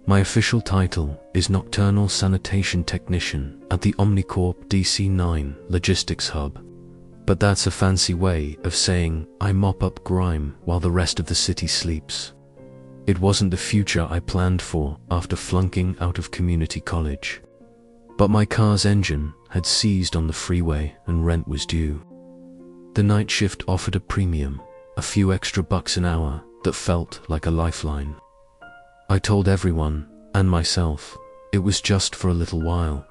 My official title is Nocturnal Sanitation Technician at the Omnicorp DC-9 Logistics Hub, but that's a fancy way of saying I mop up grime while the rest of the city sleeps. It wasn't the future I planned for after flunking out of community college. But my car's engine had seized on the freeway and rent was due. The night shift offered a premium, a few extra bucks an hour that felt like a lifeline. I told everyone, and myself, it was just for a little while.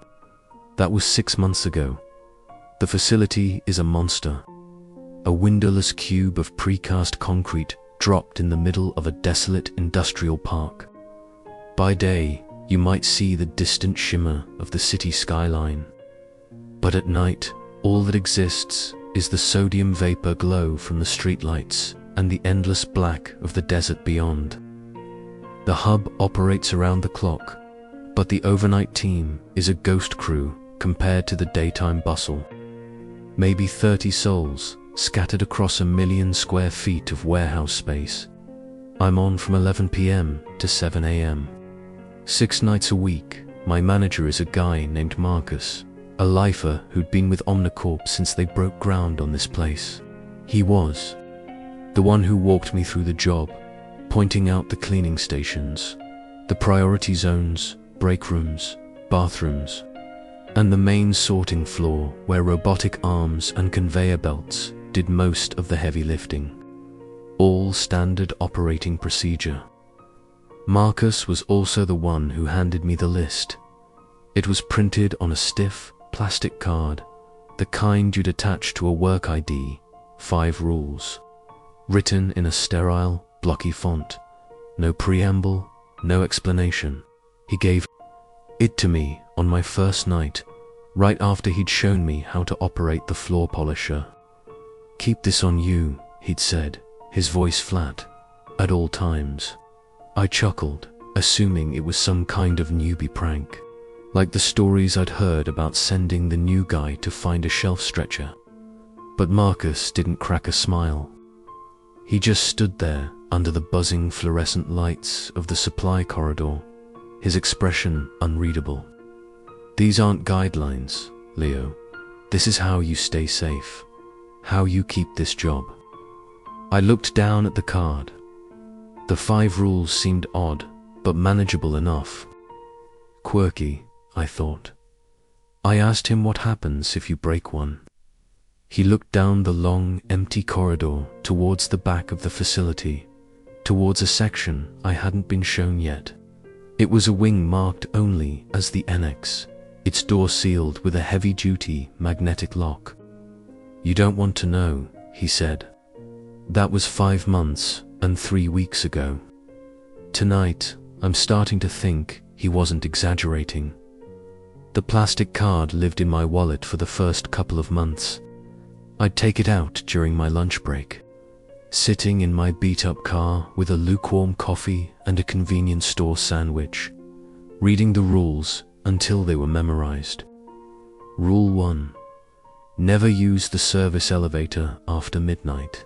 That was 6 months ago. The facility is a monster. A windowless cube of precast concrete dropped in the middle of a desolate industrial park. By day, you might see the distant shimmer of the city skyline. But at night, all that exists is the sodium vapor glow from the streetlights and the endless black of the desert beyond. The hub operates around the clock, but the overnight team is a ghost crew compared to the daytime bustle. Maybe 30 souls scattered across 1 million square feet of warehouse space. I'm on from 11 p.m. to 7 a.m. 6 nights a week. My manager is a guy named Marcus, a lifer who'd been with Omnicorp since they broke ground on this place. He was the one who walked me through the job, pointing out the cleaning stations, the priority zones, break rooms, bathrooms, and the main sorting floor where robotic arms and conveyor belts did most of the heavy lifting. All standard operating procedure. Marcus was also the one who handed me the list. It was printed on a stiff plastic card, the kind you'd attach to a work ID, 5 rules, written in a sterile, blocky font. No preamble, no explanation. He gave it to me on my first night, right after he'd shown me how to operate the floor polisher. "Keep this on you," he'd said, his voice flat, at all times. I chuckled, assuming it was some kind of newbie prank, like the stories I'd heard about sending the new guy to find a shelf stretcher. But Marcus didn't crack a smile. He just stood there under the buzzing fluorescent lights of the supply corridor, his expression unreadable. "These aren't guidelines, Leo. This is how you stay safe, how you keep this job." I looked down at the card. The 5 rules seemed odd, but manageable enough. Quirky, I thought. I asked him what happens if you break one. He looked down the long, empty corridor towards the back of the facility, towards a section I hadn't been shown yet. It was a wing marked only as the Annex, its door sealed with a heavy-duty magnetic lock. "You don't want to know," he said. That was 5 months and 3 weeks ago. Tonight, I'm starting to think he wasn't exaggerating. The plastic card lived in my wallet for the first couple of months. I'd take it out during my lunch break, sitting in my beat-up car with a lukewarm coffee and a convenience store sandwich, reading the rules until they were memorized. Rule 1. Never use the service elevator after midnight.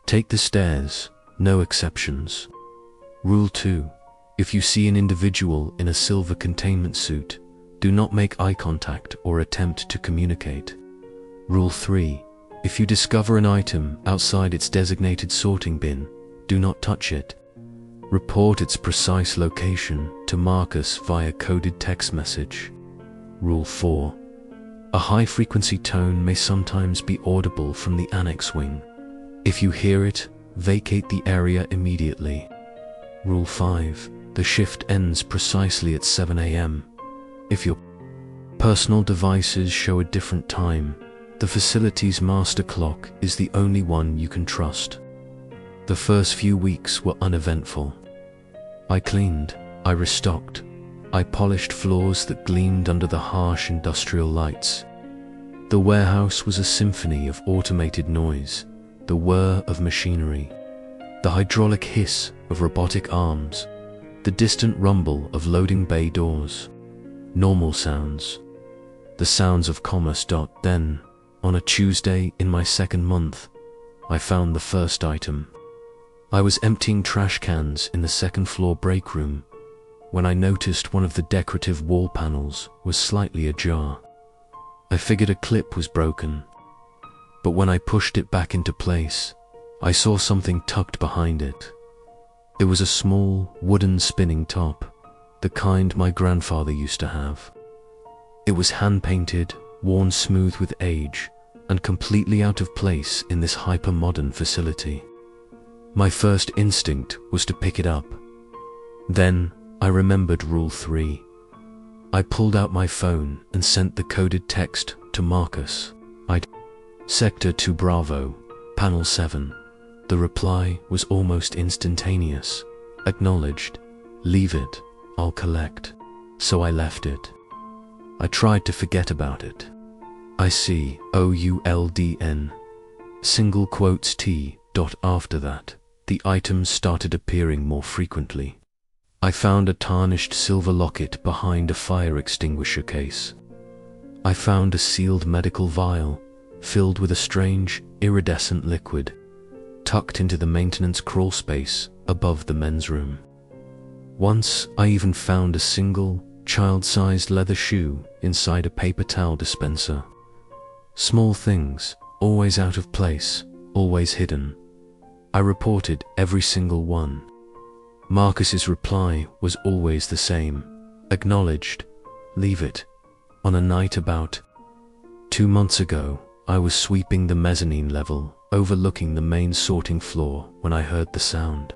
Take the stairs, no exceptions. Rule 2. If you see an individual in a silver containment suit, do not make eye contact or attempt to communicate. Rule 3. If you discover an item outside its designated sorting bin, do not touch it. Report its precise location to Marcus via coded text message. Rule 4. A high-frequency tone may sometimes be audible from the annex wing. If you hear it, vacate the area immediately. Rule 5. The shift ends precisely at 7 a.m. If your personal devices show a different time, the facility's master clock is the only one you can trust. The first few weeks were uneventful. I cleaned, I restocked, I polished floors that gleamed under the harsh industrial lights. The warehouse was a symphony of automated noise, the whir of machinery, the hydraulic hiss of robotic arms, The distant rumble of loading bay doors. Normal sounds. The sounds of commerce. Then, on a Tuesday in my second month, I found the first item. I was emptying trash cans in the second floor break room when I noticed one of the decorative wall panels was slightly ajar. I figured a clip was broken, but when I pushed it back into place, I saw something tucked behind it. It was a small, wooden spinning top, the kind my grandfather used to have. It was hand-painted, worn smooth with age, and completely out of place in this hyper-modern facility. My first instinct was to pick it up. Then, I remembered Rule 3. I pulled out my phone and sent the coded text to Marcus. Sector 2 Bravo, Panel 7. The reply was almost instantaneous. Acknowledged. Leave it, I'll collect. So I left it. I tried to forget about it. I see OULDN. Single quotes T. After that, the items started appearing more frequently. I found a tarnished silver locket behind a fire extinguisher case. I found a sealed medical vial filled with a strange, iridescent liquid, tucked into the maintenance crawl space above the men's room. Once, I even found a single, child-sized leather shoe inside a paper towel dispenser. Small things, always out of place, always hidden. I reported every single one. Marcus's reply was always the same. Acknowledged. Leave it. On a night about 2 months ago, I was sweeping the mezzanine level, overlooking the main sorting floor when I heard the sound.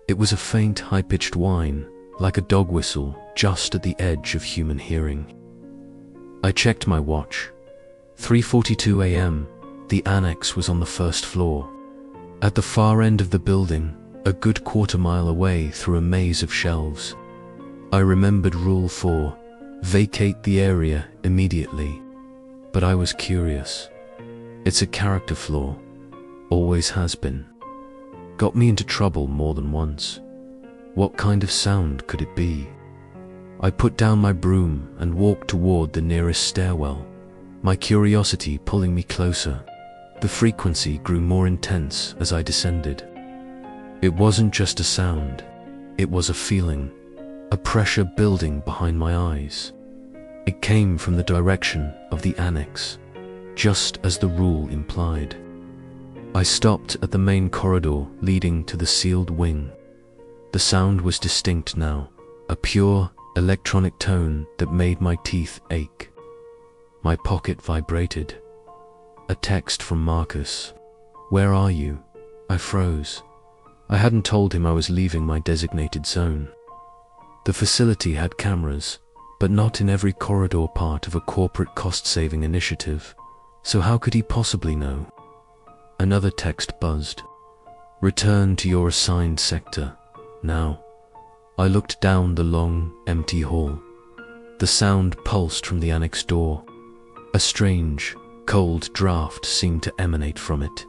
It was a faint, high-pitched whine, like a dog whistle, just at the edge of human hearing. I checked my watch. 3:42 a.m. The annex was on the first floor. At the far end of the building, a good quarter-mile away through a maze of shelves. I remembered Rule 4, vacate the area immediately. But I was curious. It's a character flaw. Always has been. Got me into trouble more than once. What kind of sound could it be? I put down my broom and walked toward the nearest stairwell, my curiosity pulling me closer. The frequency grew more intense as I descended. It wasn't just a sound, it was a feeling, a pressure building behind my eyes. It came from the direction of the annex, just as the rule implied. I stopped at the main corridor leading to the sealed wing. The sound was distinct now, a pure, electronic tone that made my teeth ache. My pocket vibrated. A text from Marcus. Where are you? I froze. I hadn't told him I was leaving my designated zone. The facility had cameras, but not in every corridor part of a corporate cost-saving initiative, so how could he possibly know? Another text buzzed. Return to your assigned sector, now. I looked down the long, empty hall. The sound pulsed from the annex door. A strange, cold draft seemed to emanate from it.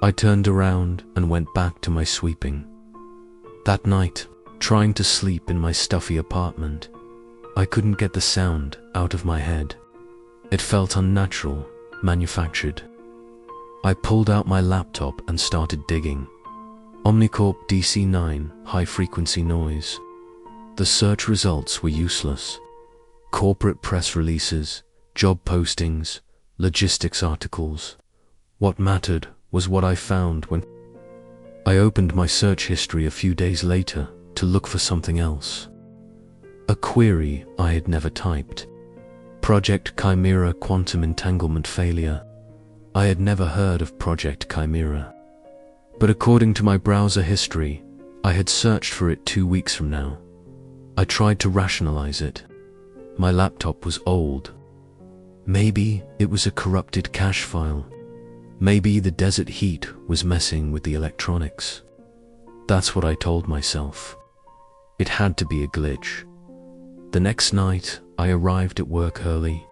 I turned around and went back to my sweeping. That night, trying to sleep in my stuffy apartment, I couldn't get the sound out of my head. It felt unnatural, manufactured. I pulled out my laptop and started digging. Omnicorp DC-9, high-frequency noise. The search results were useless. Corporate press releases, job postings, logistics articles. What mattered was what I found when I opened my search history a few days later to look for something else. A query I had never typed. Project Chimera quantum entanglement failure. I had never heard of Project Chimera. But according to my browser history, I had searched for it 2 weeks from now. I tried to rationalize it. My laptop was old. Maybe it was a corrupted cache file. Maybe the desert heat was messing with the electronics. That's what I told myself. It had to be a glitch. The next night, I arrived at work early.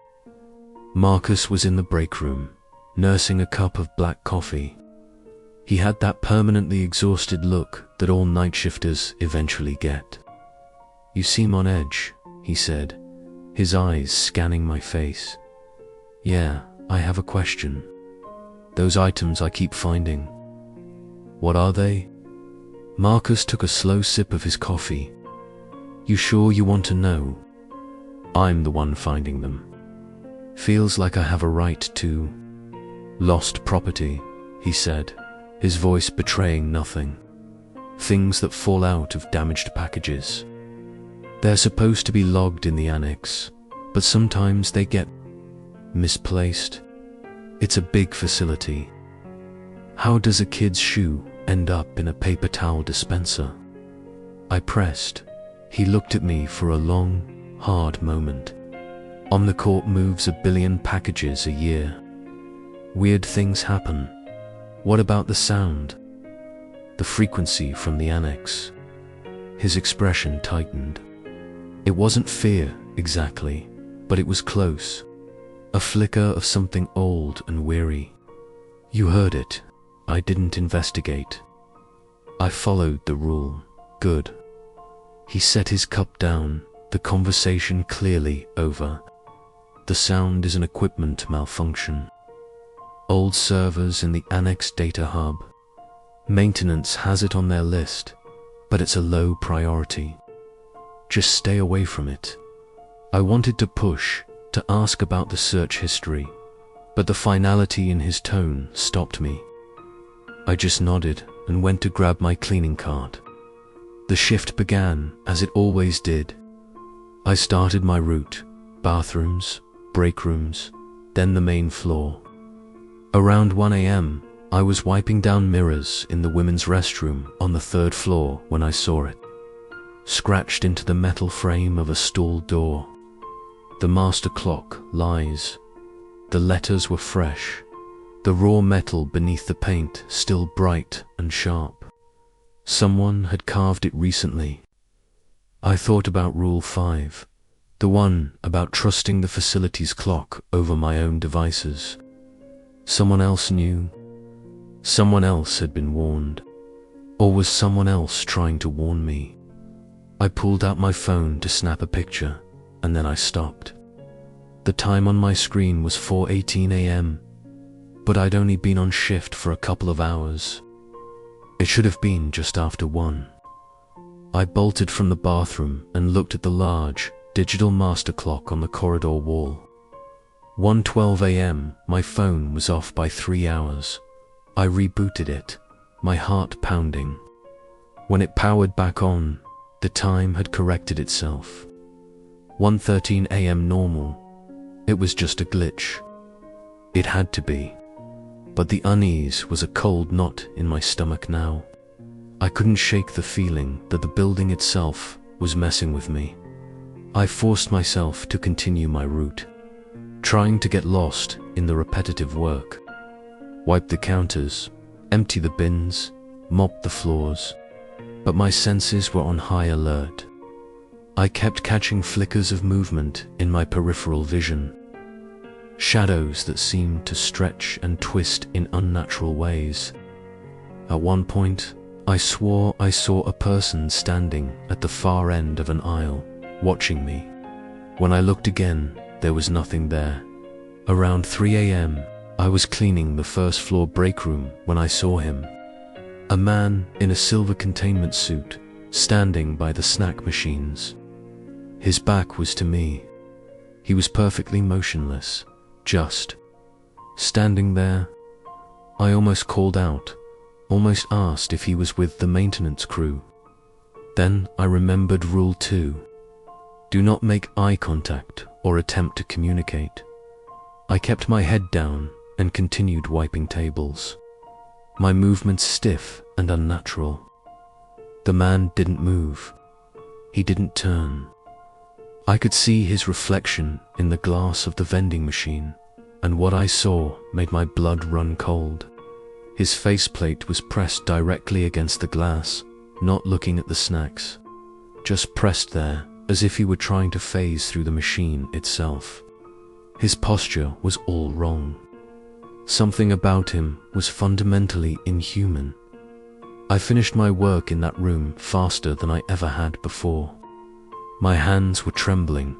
Marcus was in the break room, nursing a cup of black coffee. He had that permanently exhausted look that all night shifters eventually get. You seem on edge, he said, his eyes scanning my face. Yeah, I have a question. Those items I keep finding. What are they? Marcus took a slow sip of his coffee. You sure you want to know? I'm the one finding them. Feels like I have a right to. Lost property, he said, his voice betraying nothing. Things that fall out of damaged packages. They're supposed to be logged in the annex, but sometimes they get misplaced. It's a big facility. How does a kid's shoe end up in a paper towel dispenser? I pressed. He looked at me for a long, hard moment. Omnicorp moves 1 billion packages a year. Weird things happen. What about the sound? The frequency from the annex. His expression tightened. It wasn't fear, exactly, but it was close. A flicker of something old and weary. You heard it. I didn't investigate. I followed the rule. Good. He set his cup down, the conversation clearly over. The sound is an equipment malfunction. Old servers in the Annex data hub. Maintenance has it on their list, but it's a low priority. Just stay away from it. I wanted to push, to ask about the search history, but the finality in his tone stopped me. I just nodded and went to grab my cleaning cart. The shift began, as it always did. I started my route, bathrooms, break rooms, then the main floor. Around 1 a.m., I was wiping down mirrors in the women's restroom on the 3rd floor when I saw it. Scratched into the metal frame of a stall door. The master clock lies. The letters were fresh. The raw metal beneath the paint still bright and sharp. Someone had carved it recently. I thought about Rule 5, the one about trusting the facility's clock over my own devices. Someone else knew. Someone else had been warned. Or was someone else trying to warn me? I pulled out my phone to snap a picture, and then I stopped. The time on my screen was 4:18 a.m., but I'd only been on shift for a couple of hours. It should have been just after 1. I bolted from the bathroom and looked at the large, digital master clock on the corridor wall. 1:12 a.m., my phone was off by 3 hours. I rebooted it, my heart pounding. When it powered back on, the time had corrected itself. 1:13 a.m. normal. It was just a glitch. It had to be. But the unease was a cold knot in my stomach now. I couldn't shake the feeling that the building itself was messing with me. I forced myself to continue my route, trying to get lost in the repetitive work. Wipe the counters, empty the bins, mop the floors, but my senses were on high alert. I kept catching flickers of movement in my peripheral vision. Shadows that seemed to stretch and twist in unnatural ways. At one point, I swore I saw a person standing at the far end of an aisle, watching me. When I looked again, there was nothing there. Around 3 a.m., I was cleaning the 1st floor break room when I saw him. A man in a silver containment suit, standing by the snack machines. His back was to me. He was perfectly motionless, just standing there. I almost called out, almost asked if he was with the maintenance crew. Then I remembered Rule 2. Do not make eye contact or attempt to communicate. I kept my head down and continued wiping tables. My movements stiff and unnatural. The man didn't move. He didn't turn. I could see his reflection in the glass of the vending machine, and what I saw made my blood run cold. His faceplate was pressed directly against the glass, not looking at the snacks, just pressed there as if he were trying to phase through the machine itself. His posture was all wrong. Something about him was fundamentally inhuman. I finished my work in that room faster than I ever had before. My hands were trembling.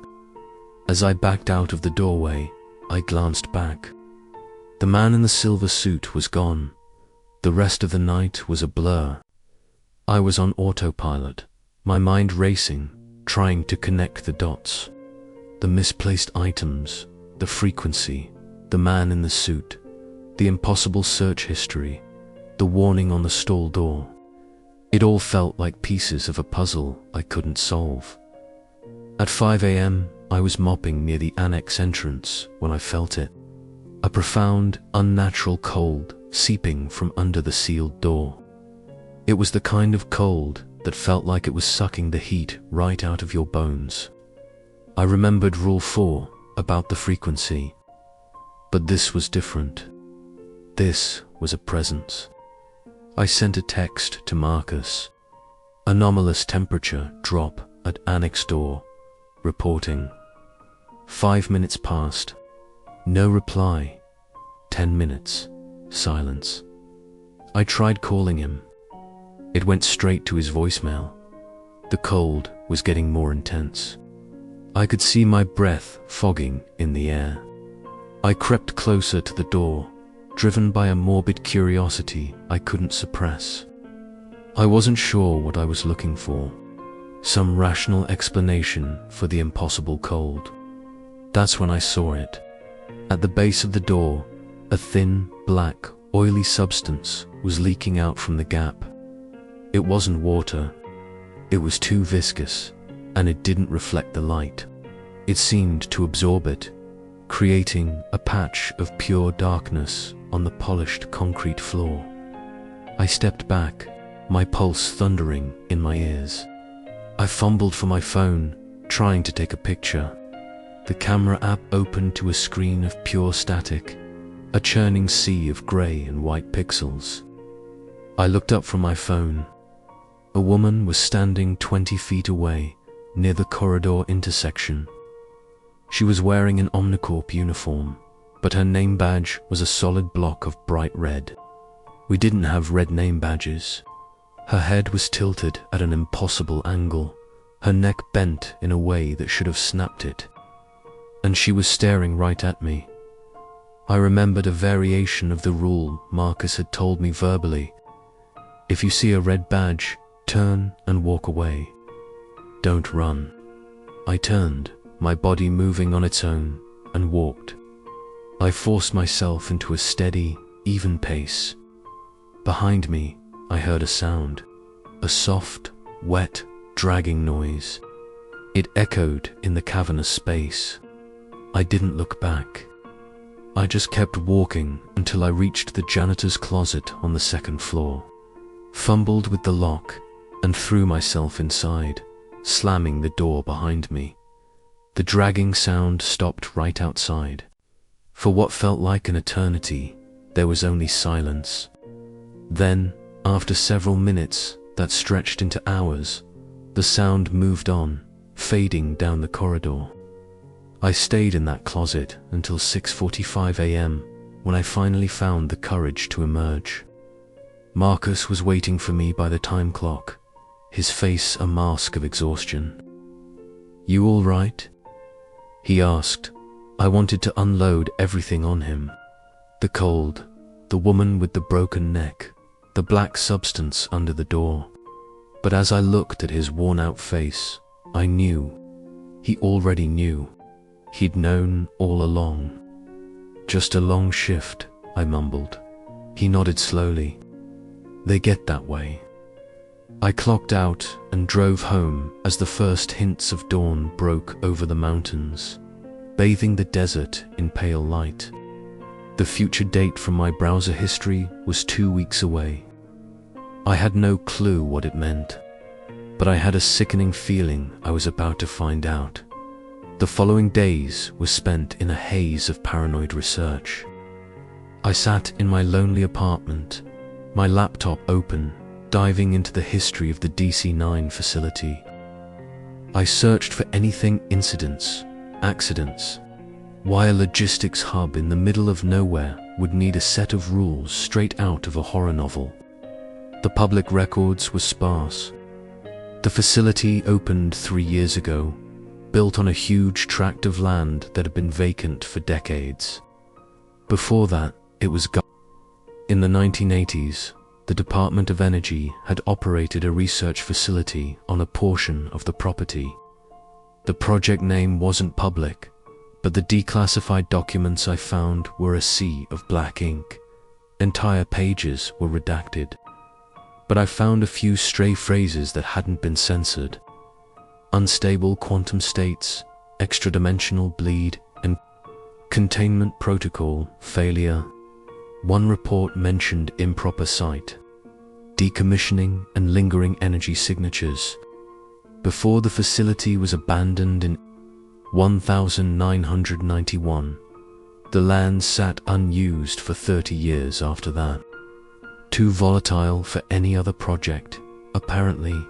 As I backed out of the doorway, I glanced back. The man in the silver suit was gone. The rest of the night was a blur. I was on autopilot, my mind racing, trying to connect the dots. The misplaced items, the frequency, the man in the suit, the impossible search history, the warning on the stall door. It all felt like pieces of a puzzle I couldn't solve. At 5 a.m., I was mopping near the annex entrance when I felt it. A profound, unnatural cold seeping from under the sealed door. It was the kind of cold that felt like it was sucking the heat right out of your bones. I remembered Rule 4 about the frequency. But this was different. This was a presence. I sent a text to Marcus. Anomalous temperature drop at annex door. Reporting. 5 minutes passed. No reply. 10 minutes. Silence. I tried calling him. It went straight to his voicemail. The cold was getting more intense. I could see my breath fogging in the air. I crept closer to the door, driven by a morbid curiosity I couldn't suppress. I wasn't sure what I was looking for. Some rational explanation for the impossible cold. That's when I saw it. At the base of the door, a thin, black, oily substance was leaking out from the gap. It wasn't water. It was too viscous, and it didn't reflect the light. It seemed to absorb it, creating a patch of pure darkness on the polished concrete floor. I stepped back, my pulse thundering in my ears. I fumbled for my phone, trying to take a picture. The camera app opened to a screen of pure static, a churning sea of grey and white pixels. I looked up from my phone. A woman was standing 20 feet away, near the corridor intersection. She was wearing an Omnicorp uniform, but her name badge was a solid block of bright red. We didn't have red name badges. Her head was tilted at an impossible angle, her neck bent in a way that should have snapped it. And she was staring right at me. I remembered a variation of the rule Marcus had told me verbally. If you see a red badge, turn and walk away. Don't run. I turned, my body moving on its own, and walked. I forced myself into a steady, even pace. Behind me, I heard a sound, a soft, wet, dragging noise. It echoed in the cavernous space. I didn't look back. I just kept walking until I reached the janitor's closet on the second floor, fumbled with the lock, and threw myself inside, slamming the door behind me. The dragging sound stopped right outside. For what felt like an eternity, there was only silence. Then, after several minutes that stretched into hours, the sound moved on, fading down the corridor. I stayed in that closet until 6:45 a.m. when I finally found the courage to emerge. Marcus was waiting for me by the time clock, his face a mask of exhaustion. "You all right?" he asked. I wanted to unload everything on him. The cold, the woman with the broken neck, the black substance under the door. But as I looked at his worn-out face, I knew. He already knew. He'd known all along. "Just a long shift," I mumbled. He nodded slowly. "They get that way." I clocked out and drove home as the first hints of dawn broke over the mountains, bathing the desert in pale light. The future date from my browser history was 2 weeks away. I had no clue what it meant, but I had a sickening feeling I was about to find out. The following days were spent in a haze of paranoid research. I sat in my lonely apartment, my laptop open, diving into the history of the DC-9 facility. I searched for anything incidents, accidents. Why a logistics hub in the middle of nowhere would need a set of rules straight out of a horror novel. The public records were sparse. The facility opened 3 years ago, built on a huge tract of land that had been vacant for decades. Before that, it was in the 1980s, the Department of Energy had operated a research facility on a portion of the property. The project name wasn't public, but the declassified documents I found were a sea of black ink. Entire pages were redacted. But I found a few stray phrases that hadn't been censored. Unstable quantum states, extra-dimensional bleed, and containment protocol failure. One report mentioned improper site, decommissioning and lingering energy signatures. Before the facility was abandoned in 1991, the land sat unused for 30 years after that. Too volatile for any other project, apparently,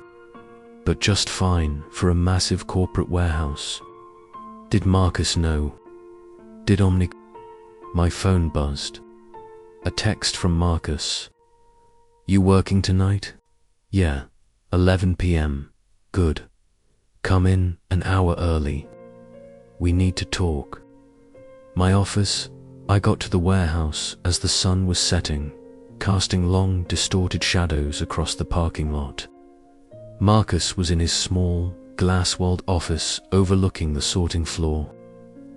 but just fine for a massive corporate warehouse. Did Marcus know? Did My phone buzzed. A text from Marcus. You working tonight? Yeah, 11 p.m. Good. Come in an hour early. We need to talk. My office. I got to the warehouse as the sun was setting, casting long, distorted shadows across the parking lot. Marcus was in his small, glass-walled office overlooking the sorting floor.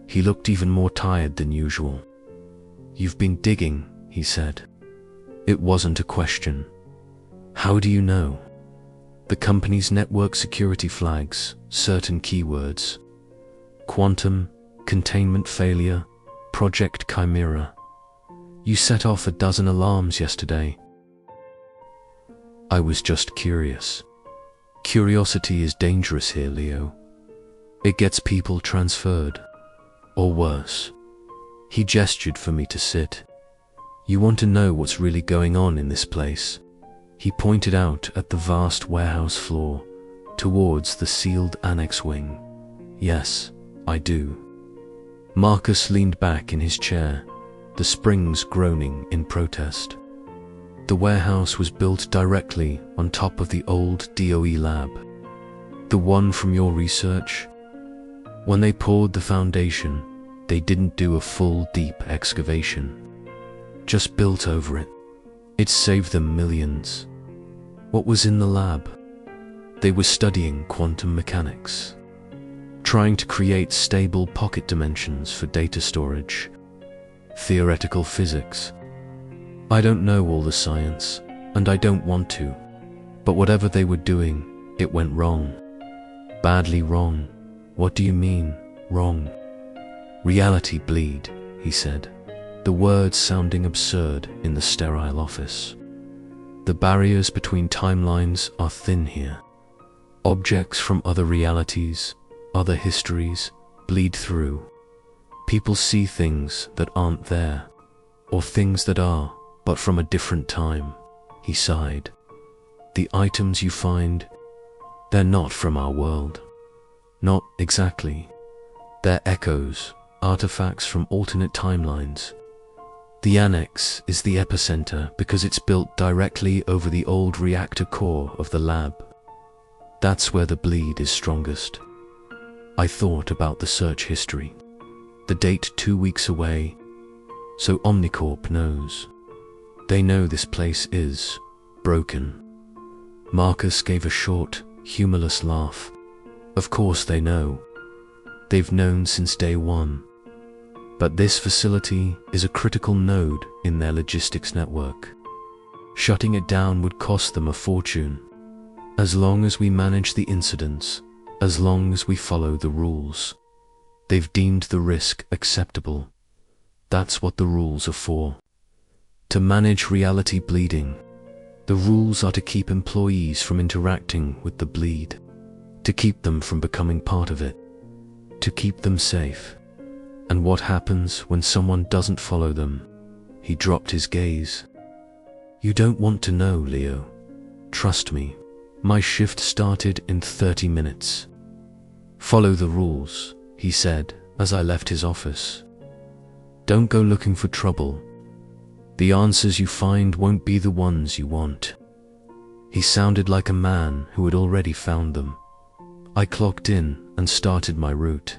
He looked even more tired than usual. You've been digging, he said. It wasn't a question. How do you know? The company's network security flags certain keywords. Quantum, containment failure, Project Chimera. You set off a dozen alarms yesterday. I was just curious. Curiosity is dangerous here, Leo. It gets people transferred. Or worse. He gestured for me to sit. You want to know what's really going on in this place? He pointed out at the vast warehouse floor, towards the sealed annex wing. Yes, I do. Marcus leaned back in his chair, the springs groaning in protest. The warehouse was built directly on top of the old DOE lab. The one from your research? When they poured the foundation, they didn't do a full deep excavation. Just built over it. It saved them millions. What was in the lab? They were studying quantum mechanics, trying to create stable pocket dimensions for data storage. Theoretical physics. I don't know all the science, and I don't want to, but whatever they were doing, it went wrong. Badly wrong. What do you mean, wrong? Reality bleed, he said, the words sounding absurd in the sterile office. The barriers between timelines are thin here. Objects from other realities, other histories, bleed through. People see things that aren't there, or things that are, but from a different time, he sighed. The items you find, they're not from our world. Not exactly. They're echoes, artifacts from alternate timelines. The annex is the epicenter because it's built directly over the old reactor core of the lab. That's where the bleed is strongest. I thought about the search history. The date 2 weeks away, so Omnicorp knows. They know this place is broken. Marcus gave a short, humorless laugh. Of course they know. They've known since day one. But this facility is a critical node in their logistics network. Shutting it down would cost them a fortune. As long as we manage the incidents, as long as we follow the rules. They've deemed the risk acceptable. That's what the rules are for. To manage reality bleeding. The rules are to keep employees from interacting with the bleed. To keep them from becoming part of it. To keep them safe. And what happens when someone doesn't follow them? He dropped his gaze. You don't want to know, Leo. Trust me. My shift started in 30 minutes. Follow the rules, he said as I left his office. Don't go looking for trouble. The answers you find won't be the ones you want. He sounded like a man who had already found them. I clocked in and started my route.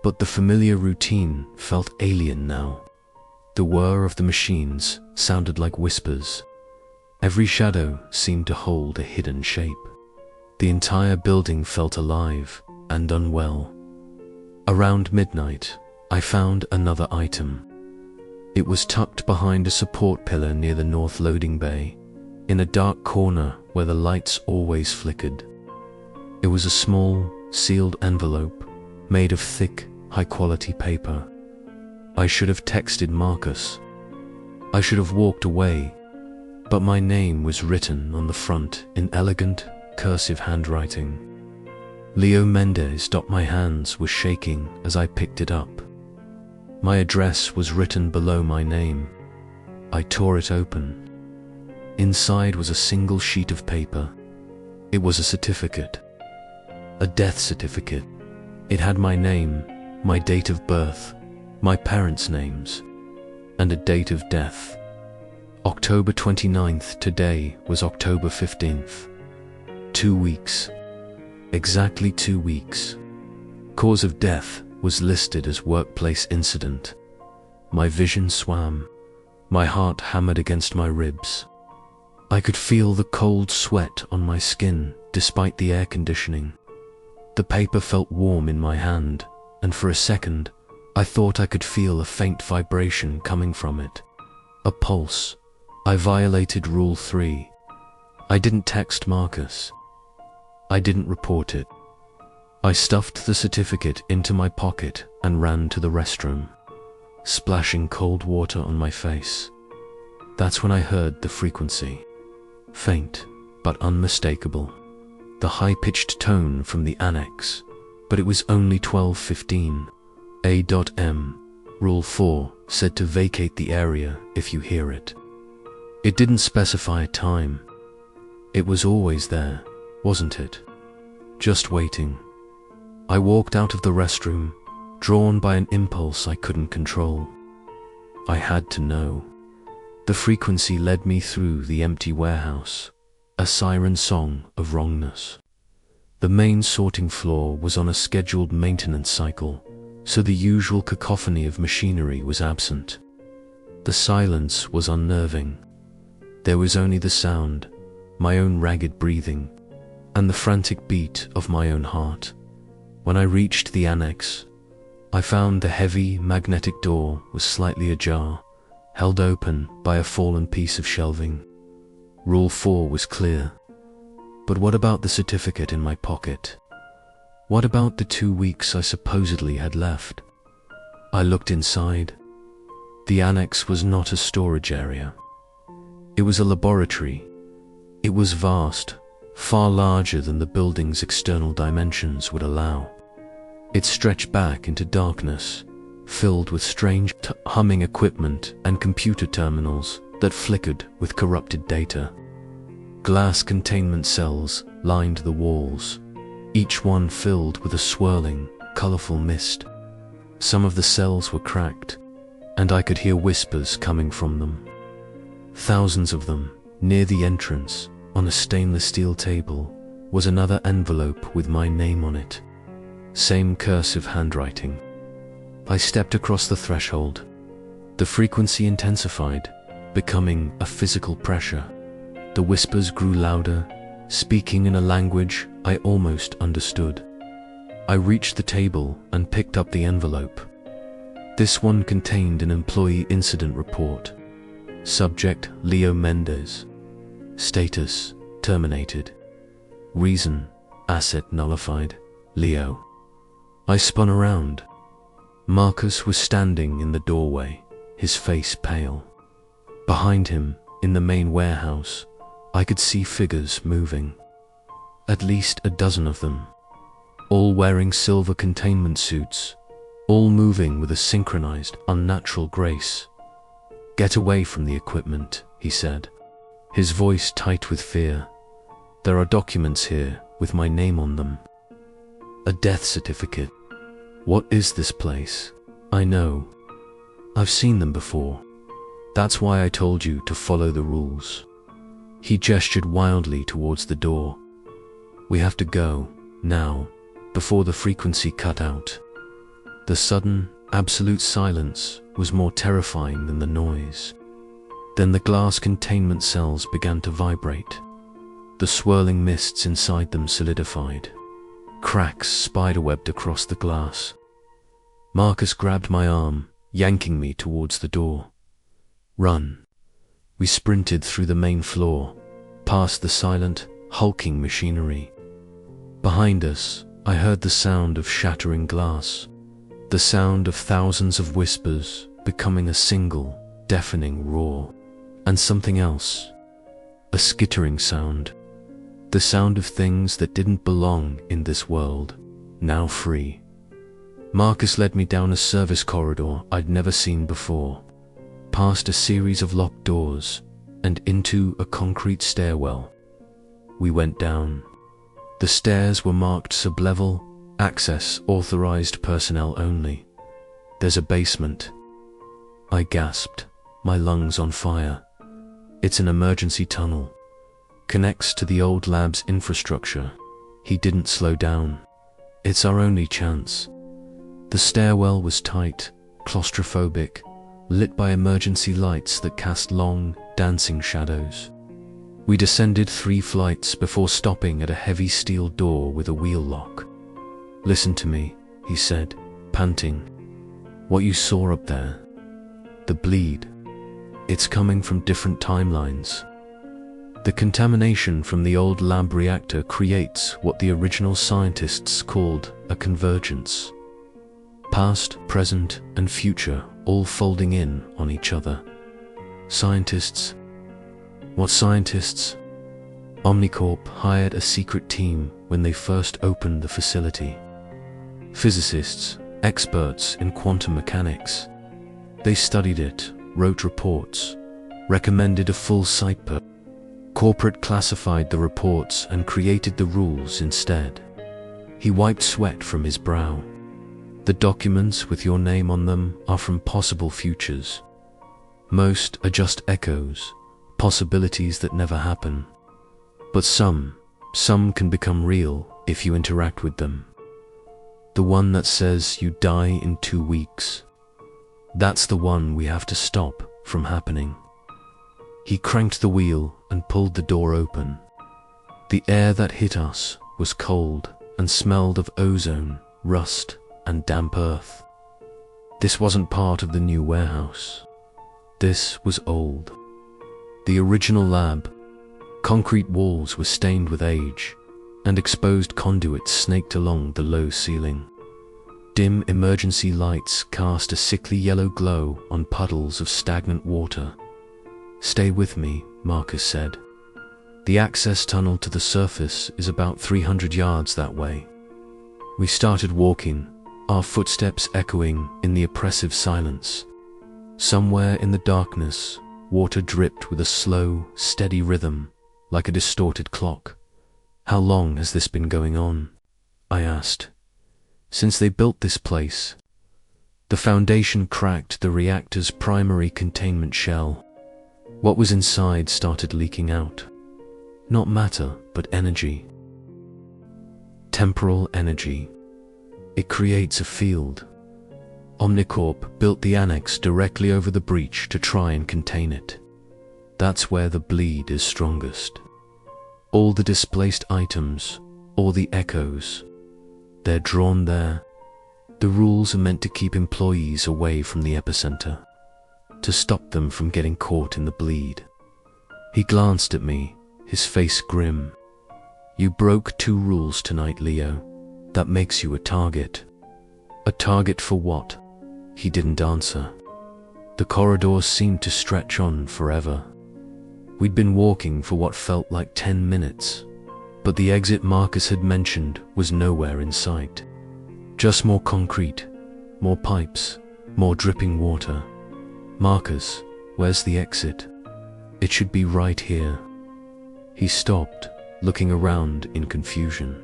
But the familiar routine felt alien now. The whir of the machines sounded like whispers. Every shadow seemed to hold a hidden shape. The entire building felt alive and unwell. Around midnight, I found another item. It was tucked behind a support pillar near the north loading bay, in a dark corner where the lights always flickered. It was a small, sealed envelope made of thick, high-quality paper. I should have texted Marcus. I should have walked away, but my name was written on the front in elegant, cursive handwriting. Leo Mendez. My hands were shaking as I picked it up. My address was written below my name. I tore it open. Inside was a single sheet of paper. It was a certificate. A death certificate. It had my name, my date of birth, my parents' names, and a date of death. October 29th. Today was October 15th. 2 weeks. Exactly 2 weeks. Cause of death was listed as workplace incident. My vision swam. My heart hammered against my ribs. I could feel the cold sweat on my skin despite the air conditioning. The paper felt warm in my hand, and for a second, I thought I could feel a faint vibration coming from it. A pulse. I violated Rule 3. I didn't text Marcus. I didn't report it. I stuffed the certificate into my pocket and ran to the restroom, splashing cold water on my face. That's when I heard the frequency. Faint, but unmistakable. The high-pitched tone from the annex, but it was only 12:15. A.M. Rule 4 said to vacate the area if you hear it. It didn't specify a time. It was always there, wasn't it? Just waiting. I walked out of the restroom, drawn by an impulse I couldn't control. I had to know. The frequency led me through the empty warehouse, a siren song of wrongness. The main sorting floor was on a scheduled maintenance cycle, so the usual cacophony of machinery was absent. The silence was unnerving. There was only the sound, my own ragged breathing, and the frantic beat of my own heart. When I reached the annex, I found the heavy magnetic door was slightly ajar, held open by a fallen piece of shelving. Rule 4 was clear. But what about the certificate in my pocket? What about the 2 weeks I supposedly had left? I looked inside. The annex was not a storage area. It was a laboratory. It was vast, far larger than the building's external dimensions would allow. It stretched back into darkness, filled with strange humming equipment and computer terminals that flickered with corrupted data. Glass containment cells lined the walls, each one filled with a swirling, colorful mist. Some of the cells were cracked, and I could hear whispers coming from them. Thousands of them. Near the entrance, on a stainless steel table, was another envelope with my name on it. Same cursive handwriting. I stepped across the threshold. The frequency intensified, becoming a physical pressure. The whispers grew louder, speaking in a language I almost understood. I reached the table and picked up the envelope. This one contained an employee incident report. Subject: Leo Mendez. Status: terminated. Reason: asset nullified. Leo. I spun around. Marcus was standing in the doorway, his face pale. Behind him, in the main warehouse, I could see figures moving. At least a dozen of them, all wearing silver containment suits, all moving with a synchronized, unnatural grace. "Get away from the equipment," he said, his voice tight with fear. "There are documents here with my name on them. A death certificate. What is this place? I know. I've seen them before. That's why I told you to follow the rules." He gestured wildly towards the door. "We have to go, now, before the frequency cut out." The sudden, absolute silence was more terrifying than the noise. Then the glass containment cells began to vibrate. The swirling mists inside them solidified. Cracks spiderwebbed across the glass. Marcus grabbed my arm, yanking me towards the door. "Run." We sprinted through the main floor, past the silent, hulking machinery. Behind us, I heard the sound of shattering glass, the sound of thousands of whispers becoming a single, deafening roar, and something else, a skittering sound, the sound of things that didn't belong in this world, now free. Marcus led me down a service corridor I'd never seen before, past a series of locked doors, and into a concrete stairwell. We went down. The stairs were marked sublevel, access authorized personnel only. "There's a basement." I gasped, my lungs on fire. "It's an emergency tunnel. Connects to the old lab's infrastructure." He didn't slow down. "It's our only chance." The stairwell was tight, claustrophobic, lit by emergency lights that cast long, dancing shadows. We descended 3 flights before stopping at a heavy steel door with a wheel lock. "Listen to me," he said, panting. "What you saw up there, the bleed, it's coming from different timelines. The contamination from the old lab reactor creates what the original scientists called a convergence. Past, present, and future all folding in on each other. Scientists. What scientists? Omnicorp hired a secret team when they first opened the facility. Physicists, experts in quantum mechanics. They studied it, wrote reports, recommended a full site per. Corporate classified the reports and created the rules instead. He wiped sweat from his brow. The documents with your name on them are from possible futures. Most are just echoes, possibilities that never happen. But some can become real if you interact with them. The one that says you die in 2 weeks. That's the one we have to stop from happening." He cranked the wheel and pulled the door open. The air that hit us was cold and smelled of ozone, rust, and damp earth. This wasn't part of the new warehouse. This was old. The original lab. Concrete walls were stained with age, and exposed conduits snaked along the low ceiling. Dim emergency lights cast a sickly yellow glow on puddles of stagnant water. "Stay with me," Marcus said. "The access tunnel to the surface is about 300 yards that way." We started walking, our footsteps echoing in the oppressive silence. Somewhere in the darkness, water dripped with a slow, steady rhythm, like a distorted clock. "How long has this been going on?" I asked. "Since they built this place." The foundation cracked the reactor's primary containment shell. What was inside started leaking out. Not matter, but energy. Temporal energy. It creates a field. Omnicorp built the annex directly over the breach to try and contain it. That's where the bleed is strongest. All the displaced items, all the echoes, they're drawn there. The rules are meant to keep employees away from the epicenter, to stop them from getting caught in the bleed. He glanced at me, his face grim. "You broke 2 rules tonight, Leo. That makes you a target." "A target for what?" He didn't answer. The corridor seemed to stretch on forever. We'd been walking for what felt like 10 minutes, but the exit Marcus had mentioned was nowhere in sight. Just more concrete, more pipes, more dripping water. "Marcus, where's the exit? It should be right here." He stopped, looking around in confusion.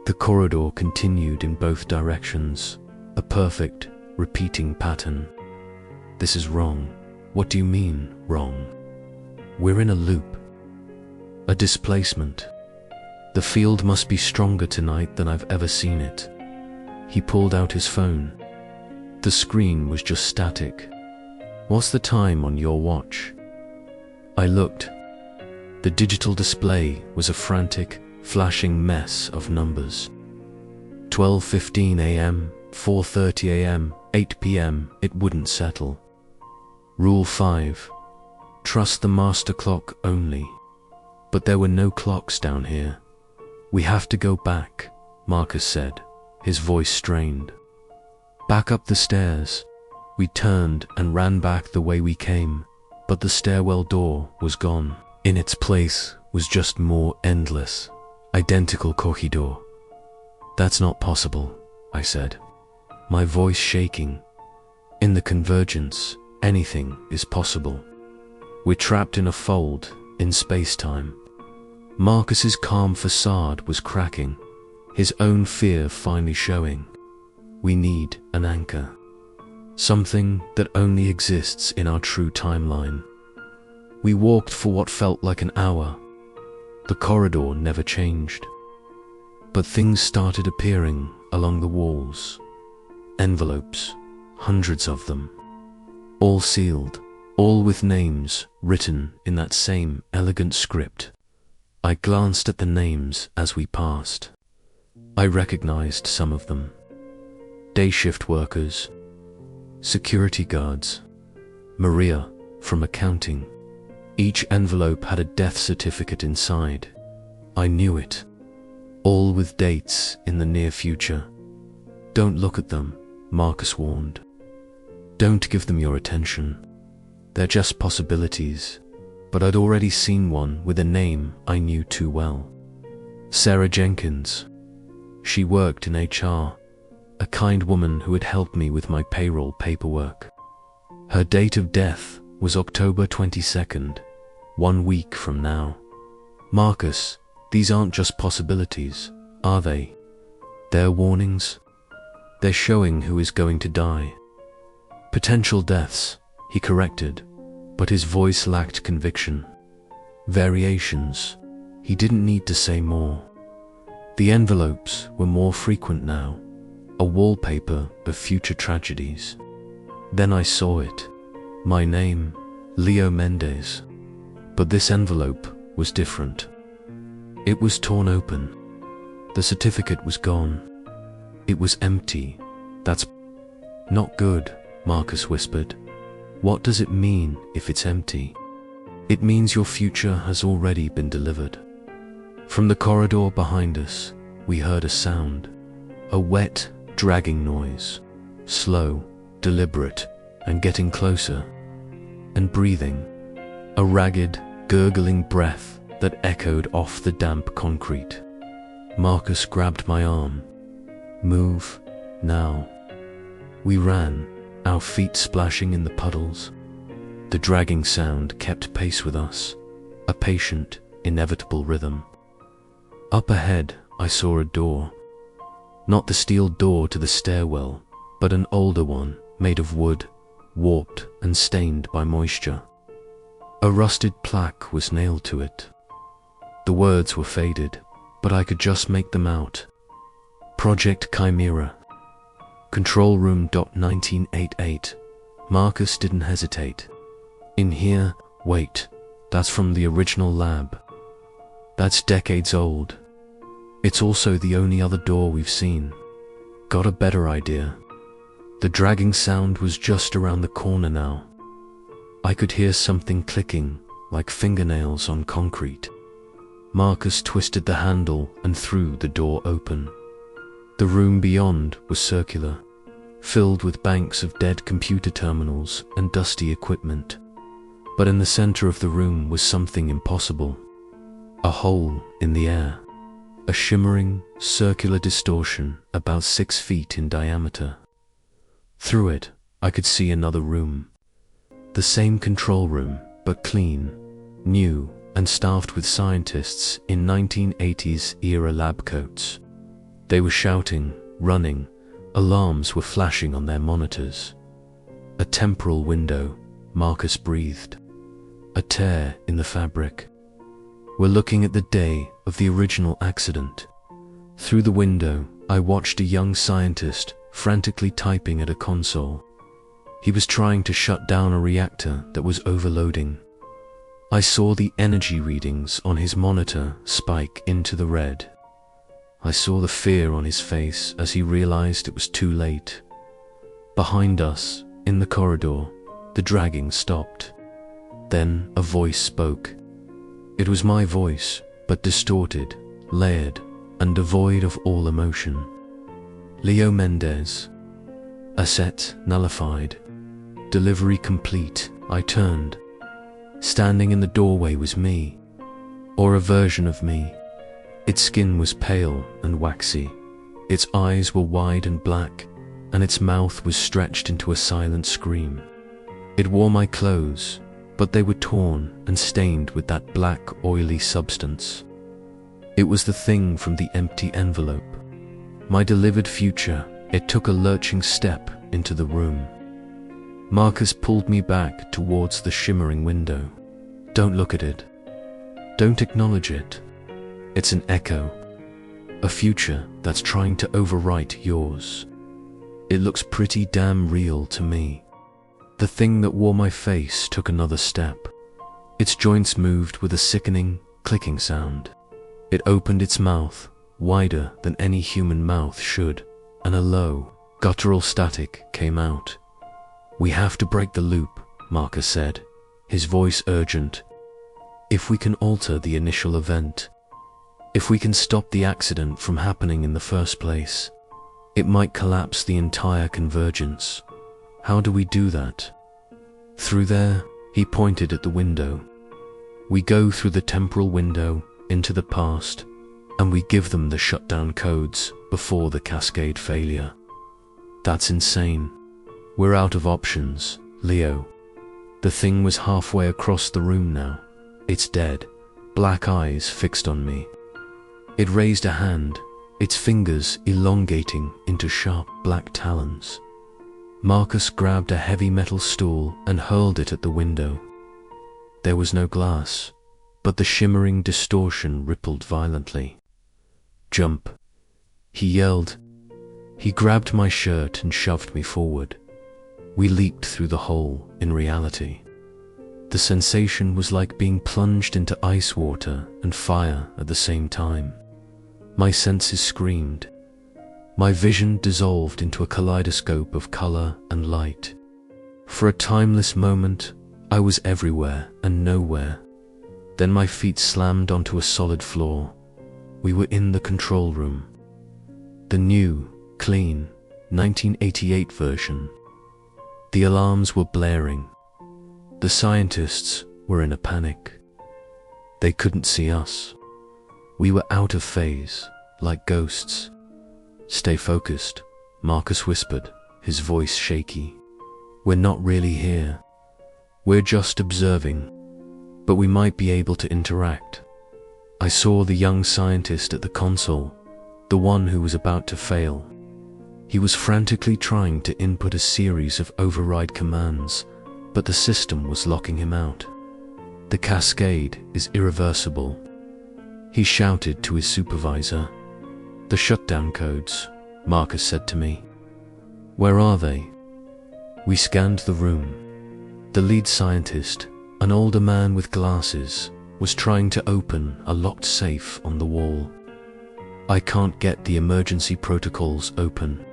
The corridor continued in both directions, a perfect, repeating pattern. "This is wrong." "What do you mean, wrong?" "We're in a loop. A displacement. The field must be stronger tonight than I've ever seen it. He pulled out his phone. The screen was just static. What's the time on your watch? I looked. The digital display was a frantic, flashing mess of numbers. 12:15 a.m., 4:30 a.m., 8 p.m., it wouldn't settle. Rule 5. Trust the master clock only. But there were no clocks down here. We have to go back, Marcus said, his voice strained. Back up the stairs. We turned and ran back the way we came, but the stairwell door was gone. In its place was just more endless, identical corridor. That's not possible, I said, my voice shaking. In the convergence, anything is possible. We're trapped in a fold, in space-time. Marcus's calm facade was cracking, his own fear finally showing. We need an anchor. Something that only exists in our true timeline. We walked for what felt like an hour. The corridor never changed. But things started appearing along the walls. Envelopes, hundreds of them. All sealed, all with names written in that same elegant script. I glanced at the names as we passed. I recognized some of them. Day shift workers, security guards, Maria from accounting. Each envelope had a death certificate inside. I knew it. All with dates in the near future. Don't look at them, Marcus warned. Don't give them your attention. They're just possibilities. But I'd already seen one with a name I knew too well. Sarah Jenkins. She worked in HR, a kind woman who had helped me with my payroll paperwork. Her date of death was October 22nd, 1 week from now. Marcus, these aren't just possibilities, are they? They're warnings. They're showing who is going to die. Potential deaths, he corrected, but his voice lacked conviction. Variations. He didn't need to say more. The envelopes were more frequent now, a wallpaper of future tragedies. Then I saw it. My name, Leo Mendez. But this envelope was different. It was torn open. The certificate was gone. It was empty. That's not good, Marcus whispered. What does it mean if it's empty? It means your future has already been delivered. From the corridor behind us, we heard a sound. A wet, dragging noise. Slow, deliberate, and getting closer. And breathing. A ragged, gurgling breath that echoed off the damp concrete. Marcus grabbed my arm. Move, now. We ran, our feet splashing in the puddles. The dragging sound kept pace with us, a patient, inevitable rhythm. Up ahead, I saw a door. Not the steel door to the stairwell, but an older one made of wood, warped and stained by moisture. A rusted plaque was nailed to it. The words were faded, but I could just make them out. Project Chimera. Control room. 1988. Marcus didn't hesitate. In here, wait, that's from the original lab. That's decades old. It's also the only other door we've seen. Got a better idea. The dragging sound was just around the corner now. I could hear something clicking, like fingernails on concrete. Marcus twisted the handle and threw the door open. The room beyond was circular, filled with banks of dead computer terminals and dusty equipment. But in the center of the room was something impossible. A hole in the air. A shimmering, circular distortion about 6 feet in diameter. Through it, I could see another room. The same control room, but clean, new, and staffed with scientists in 1980s-era lab coats. They were shouting, running, alarms were flashing on their monitors. A temporal window, Marcus breathed. A tear in the fabric. We're looking at the day of the original accident. Through the window, I watched a young scientist frantically typing at a console. He was trying to shut down a reactor that was overloading. I saw the energy readings on his monitor spike into the red. I saw the fear on his face as he realized it was too late. Behind us, in the corridor, the dragging stopped. Then a voice spoke. It was my voice, but distorted, layered, and devoid of all emotion. Leo Mendez. Asset nullified. Delivery complete. I turned. Standing in the doorway was me, or a version of me. Its skin was pale and waxy. Its eyes were wide and black, and its mouth was stretched into a silent scream. It wore my clothes, but they were torn and stained with that black, oily substance. It was the thing from the empty envelope. My delivered future. It took a lurching step into the room. Marcus pulled me back towards the shimmering window. Don't look at it. Don't acknowledge it. It's an echo. A future that's trying to overwrite yours. It looks pretty damn real to me. The thing that wore my face took another step. Its joints moved with a sickening, clicking sound. It opened its mouth, wider than any human mouth should, and a low, guttural static came out. We have to break the loop, Marcus said, his voice urgent. If we can alter the initial event, if we can stop the accident from happening in the first place, it might collapse the entire convergence. How do we do that? Through there, he pointed at the window. We go through the temporal window into the past, and we give them the shutdown codes before the cascade failure. That's insane. We're out of options, Leo. The thing was halfway across the room now. It's dead, black eyes fixed on me. It raised a hand, its fingers elongating into sharp black talons. Marcus grabbed a heavy metal stool and hurled it at the window. There was no glass, but the shimmering distortion rippled violently. Jump, he yelled. He grabbed my shirt and shoved me forward. We leaped through the hole in reality. The sensation was like being plunged into ice water and fire at the same time. My senses screamed. My vision dissolved into a kaleidoscope of color and light. For a timeless moment, I was everywhere and nowhere. Then my feet slammed onto a solid floor. We were in the control room. The new, clean, 1988 version. The alarms were blaring. The scientists were in a panic. They couldn't see us. We were out of phase, like ghosts. Stay focused, Marcus whispered, his voice shaky. We're not really here. We're just observing, but we might be able to interact. I saw the young scientist at the console, the one who was about to fail. He was frantically trying to input a series of override commands, but the system was locking him out. The cascade is irreversible. He shouted to his supervisor. The shutdown codes, Marcus said to me. Where are they? We scanned the room. The lead scientist, an older man with glasses, was trying to open a locked safe on the wall. I can't get the emergency protocols open,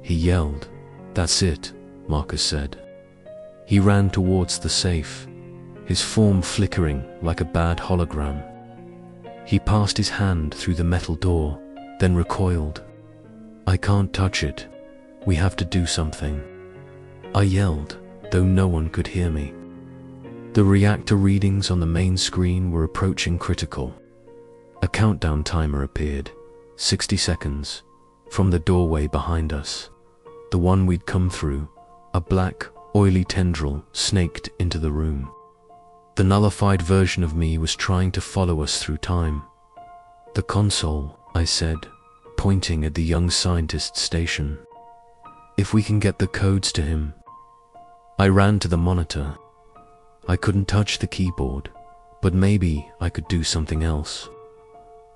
he yelled. That's it, Marcus said. He ran towards the safe, his form flickering like a bad hologram. He passed his hand through the metal door, then recoiled. I can't touch it. We have to do something. I yelled, though no one could hear me. The reactor readings on the main screen were approaching critical. A countdown timer appeared, 60 seconds, from the doorway behind us. The one we'd come through, a black, oily tendril snaked into the room. The nullified version of me was trying to follow us through time. The console, I said, pointing at the young scientist's station. If we can get the codes to him. I ran to the monitor. I couldn't touch the keyboard, But maybe I could do something else.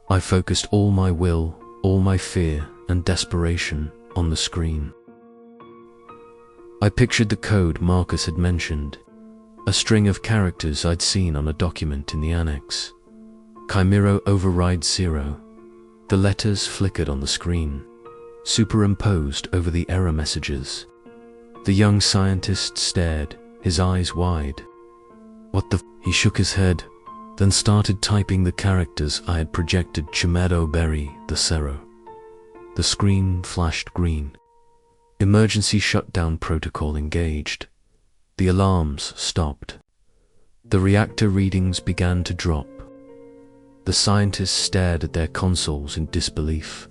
I focused all my will, all my fear and desperation on the screen. I pictured the code Marcus had mentioned, a string of characters I'd seen on a document in the annex. Chimera override 0. The letters flickered on the screen, superimposed over the error messages. The young scientist stared, his eyes wide. What the f? He shook his head, then started typing the characters I had projected. Chimedo Berry the Zero. The screen flashed green. Emergency shutdown protocol engaged. The alarms stopped. The reactor readings began to drop. The scientists stared at their consoles in disbelief.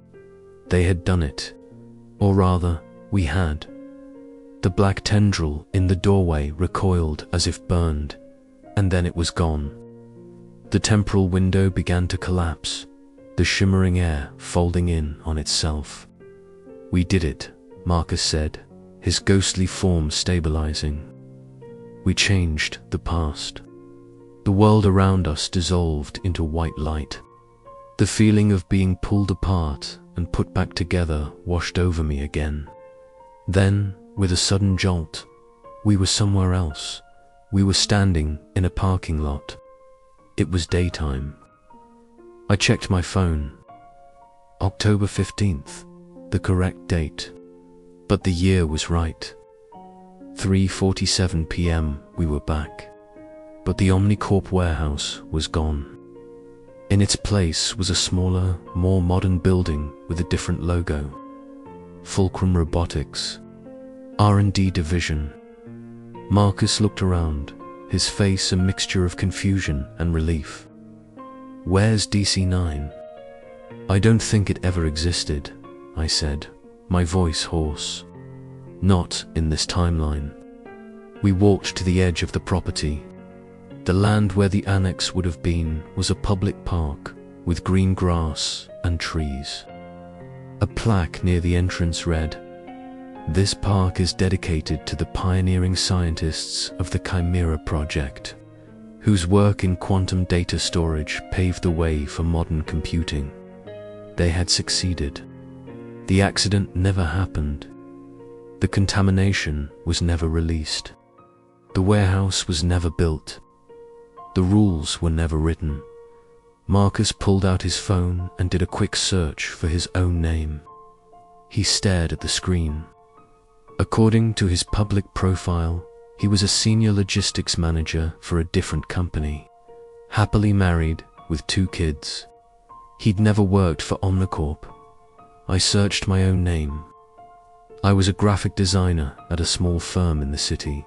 They had done it. Or rather, we had. The black tendril in the doorway recoiled as if burned, and then it was gone. The temporal window began to collapse, the shimmering air folding in on itself. We did it, Marcus said, his ghostly form stabilizing. We changed the past. The world around us dissolved into white light. The feeling of being pulled apart and put back together washed over me again. Then, with a sudden jolt, we were somewhere else. We were standing in a parking lot. It was daytime. I checked my phone. October 15th, the correct date. But the year was right. 3:47 p.m. we were back. But the Omnicorp warehouse was gone. In its place was a smaller, more modern building with a different logo. Fulcrum Robotics, R&D division. Marcus looked around, his face a mixture of confusion and relief. Where's DC-9? I don't think it ever existed, I said, my voice hoarse. Not in this timeline. We walked to the edge of the property. The land where the annex would have been was a public park with green grass and trees. A plaque near the entrance read, "This park is dedicated to the pioneering scientists of the Chimera Project, whose work in quantum data storage paved the way for modern computing." They had succeeded. The accident never happened. The contamination was never released. The warehouse was never built. The rules were never written. Marcus pulled out his phone and did a quick search for his own name. He stared at the screen. According to his public profile, he was a senior logistics manager for a different company, happily married with 2 kids. He'd never worked for Omnicorp. I searched my own name. I was a graphic designer at a small firm in the city.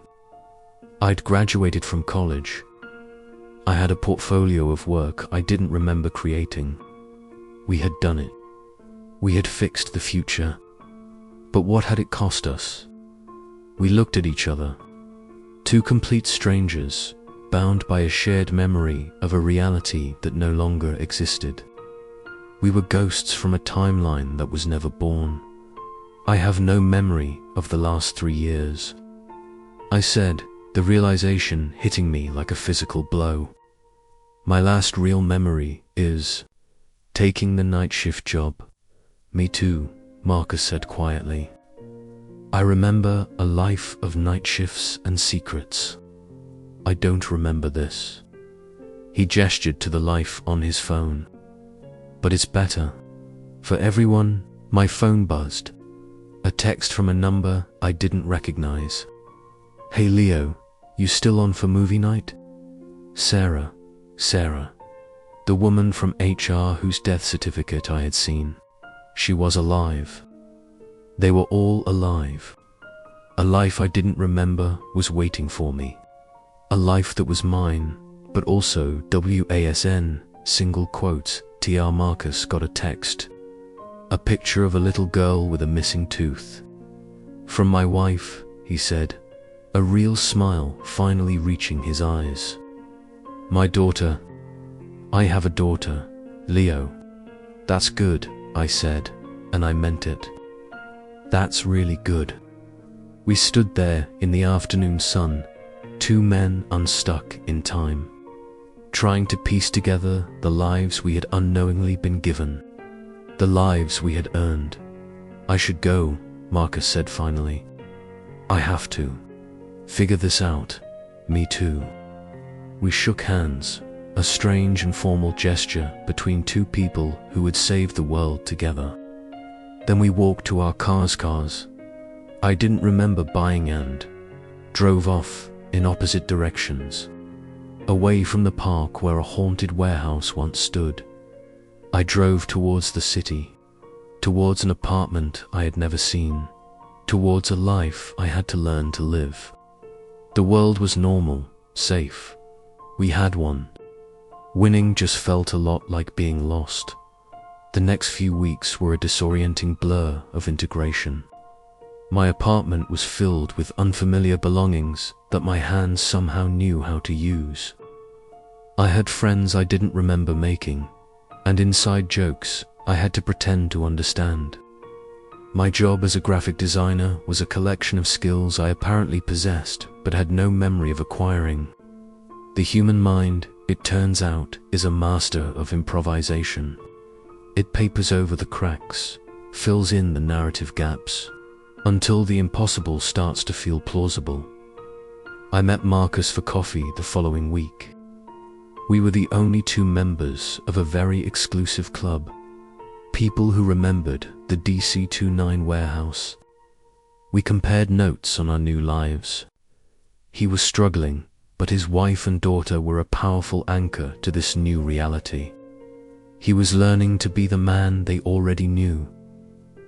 I'd graduated from college. I had a portfolio of work I didn't remember creating. We had done it. We had fixed the future. But what had it cost us? We looked at each other. 2 complete strangers, bound by a shared memory of a reality that no longer existed. We were ghosts from a timeline that was never born. I have no memory of the last 3 years. I said, the realization hitting me like a physical blow. My last real memory is taking the night shift job. Me too, Marcus said quietly. I remember a life of night shifts and secrets. I don't remember this. He gestured to the life on his phone. But it's better. For everyone, my phone buzzed. A text from a number I didn't recognize. Hey Leo, you still on for movie night? Sarah, the woman from HR whose death certificate I had seen. She was alive. They were all alive. A life I didn't remember was waiting for me. A life that was mine, but also WASN, single quotes, TR Marcus got a text. A picture of a little girl with a missing tooth. From my wife, he said, a real smile finally reaching his eyes. My daughter. I have a daughter, Leo. That's good, I said, and I meant it. That's really good. We stood there in the afternoon sun, 2 men unstuck in time. trying to piece together the lives we had unknowingly been given, the lives we had earned. "I should go," Marcus said finally. "I have to figure this out." "Me too." We shook hands, a strange and formal gesture between two people who would save the world together. Then we walked to our cars. I didn't remember buying and drove off in opposite directions, away from the park where a haunted warehouse once stood. I drove towards the city, towards an apartment I had never seen, towards a life I had to learn to live. The world was normal, safe. We had one. Winning just felt a lot like being lost. The next few weeks were a disorienting blur of integration. My apartment was filled with unfamiliar belongings that my hands somehow knew how to use. I had friends I didn't remember making, and inside jokes I had to pretend to understand. My job as a graphic designer was a collection of skills I apparently possessed but had no memory of acquiring. The human mind, it turns out, is a master of improvisation. It papers over the cracks, fills in the narrative gaps, until the impossible starts to feel plausible. I met Marcus for coffee the following week. We were the only two members of a very exclusive club, people who remembered the DC-29 warehouse. We compared notes on our new lives. He was struggling, but his wife and daughter were a powerful anchor to this new reality. He was learning to be the man they already knew.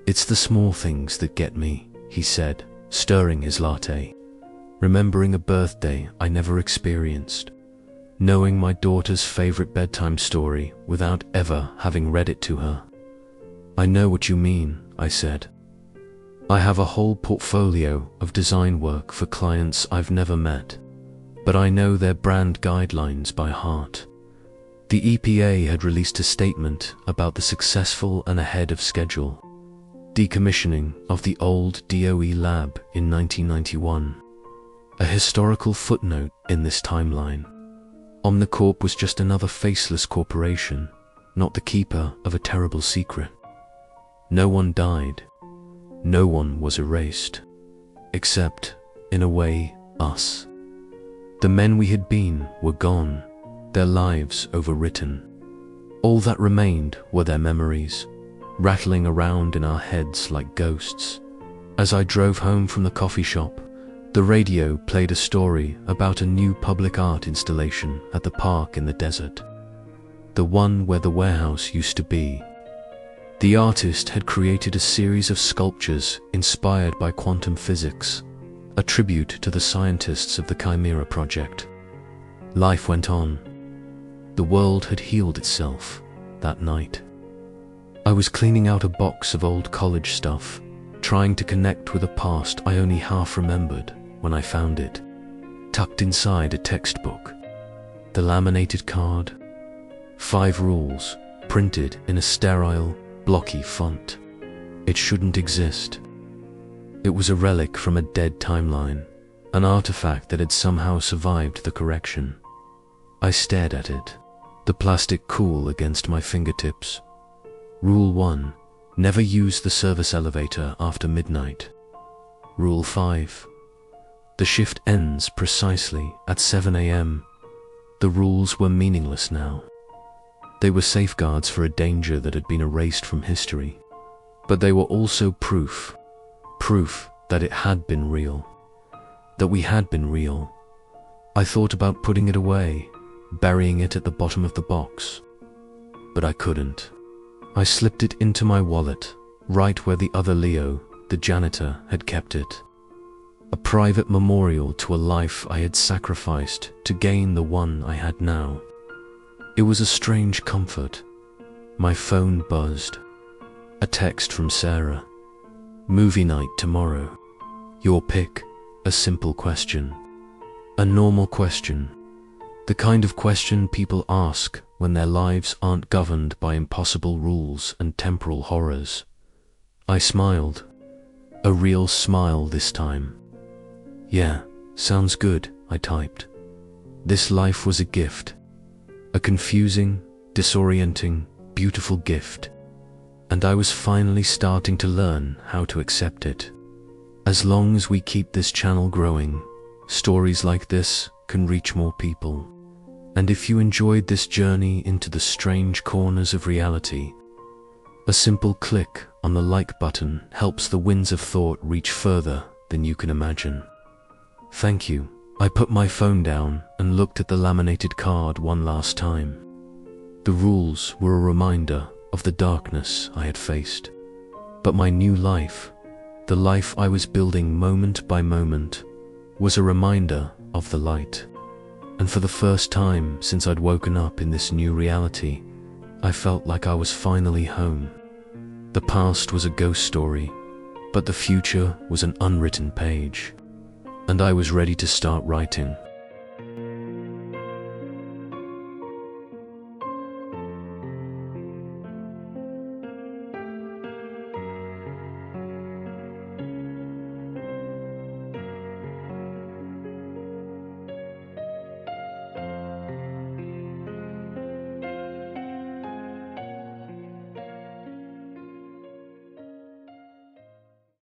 "It's the small things that get me," he said, stirring his latte. Remembering a birthday I never experienced. Knowing my daughter's favorite bedtime story without ever having read it to her. "I know what you mean," I said. "I have a whole portfolio of design work for clients I've never met, but I know their brand guidelines by heart." The EPA had released a statement about the successful and ahead of schedule decommissioning of the old DOE lab in 1991. A historical footnote in this timeline. Omnicorp was just another faceless corporation, not the keeper of a terrible secret. No one died. No one was erased. Except, in a way, us. The men we had been were gone, their lives overwritten. All that remained were their memories, rattling around in our heads like ghosts. As I drove home from the coffee shop, the radio played a story about a new public art installation at the park in the desert. The one where the warehouse used to be. The artist had created a series of sculptures inspired by quantum physics, a tribute to the scientists of the Chimera project. Life went on. The world had healed itself that night. I was cleaning out a box of old college stuff, trying to connect with a past I only half remembered when I found it, tucked inside a textbook. The laminated card. 5 rules, printed in a sterile, blocky font. It shouldn't exist. It was a relic from a dead timeline, an artifact that had somehow survived the correction. I stared at it, the plastic cool against my fingertips. Rule 1. Never use the service elevator after midnight. Rule 5. The shift ends precisely at 7 a.m. The rules were meaningless now. They were safeguards for a danger that had been erased from history. But they were also proof that it had been real. That we had been real. I thought about putting it away, burying it at the bottom of the box. But I couldn't. I slipped it into my wallet, right where the other Leo, the janitor, had kept it. A private memorial to a life I had sacrificed to gain the one I had now. It was a strange comfort. My phone buzzed. A text from Sarah. "Movie night tomorrow. Your pick." A simple question. A normal question. The kind of question people ask when their lives aren't governed by impossible rules and temporal horrors. I smiled. A real smile this time. "Yeah, sounds good," I typed. This life was a gift. A confusing, disorienting, beautiful gift. And I was finally starting to learn how to accept it. As long as we keep this channel growing, stories like this can reach more people. And if you enjoyed this journey into the strange corners of reality, a simple click on the like button helps the winds of thought reach further than you can imagine. Thank you. I put my phone down and looked at the laminated card one last time. The rules were a reminder of the darkness I had faced. But my new life, the life I was building moment by moment, was a reminder of the light. And for the first time since I'd woken up in this new reality, I felt like I was finally home. The past was a ghost story, but the future was an unwritten page. And I was ready to start writing.